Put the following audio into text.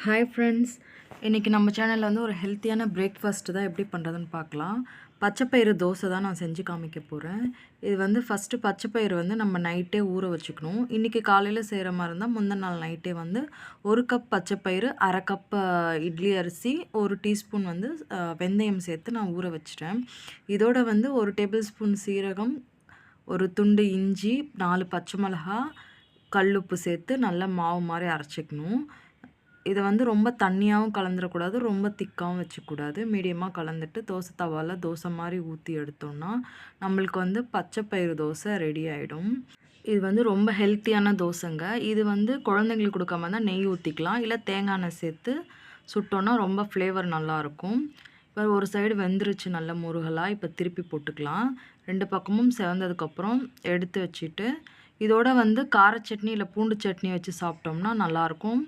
Hi friends, இன்றைக்கி நம்ம சேனலில் வந்து ஒரு ஹெல்த்தியான பிரேக்ஃபாஸ்ட்டு தான் எப்படி பண்ணுறதுன்னு பார்க்கலாம். பச்சைப்பயிறு தோசை தான் நான் செஞ்சு காமிக்க போகிறேன். இது வந்து ஃபஸ்ட்டு பச்சைப்பயிறு வந்து நம்ம நைட்டே ஊற வச்சுக்கணும். இன்றைக்கி காலையில் செய்கிற மாதிரி இருந்தால் முந்தின நாள் நைட்டே வந்து 1 கப் பச்சைப்பயிறு, 1/2 கப் இட்லி அரிசி, 1 டீஸ்பூன் வந்து வெந்தயம் சேர்த்து நான் ஊற வச்சுட்டேன். இதோட வந்து 1 டேபிள் ஸ்பூன் சீரகம், ஒரு துண்டு இஞ்சி, 4 பச்சை மிளகா, கல்லுப்பு சேர்த்து நல்லா மாவு மாதிரி அரைச்சிக்கணும். இதை வந்து ரொம்ப தண்ணியாகவும் கலந்துடக்கூடாது, ரொம்ப திக்காகவும் வச்சுக்கூடாது. மீடியமாக கலந்துட்டு தோசை தவாவில் தோசை மாதிரி ஊற்றி எடுத்தோம்னா நம்மளுக்கு வந்து பச்சைப்பயிறு தோசை ரெடி ஆகிடும். இது வந்து ரொம்ப ஹெல்த்தியான தோசைங்க. இது வந்து குழந்தைங்களுக்கு கொடுக்காம தான் நெய் ஊற்றிக்கலாம், இல்லை தேங்காய் எண்ணெய் சேர்த்து சுட்டோன்னா ரொம்ப ஃப்ளேவர் நல்லாயிருக்கும். இப்போ ஒரு சைடு வெந்துருச்சு நல்ல முருகலாக. இப்போ திருப்பி போட்டுக்கலாம். 2 பக்கமும் செவந்ததுக்கப்புறம் எடுத்து வச்சுட்டு இதோட வந்து கார சட்னி இல்லை பூண்டு சட்னி வச்சு சாப்பிட்டோம்னா நல்லாயிருக்கும்.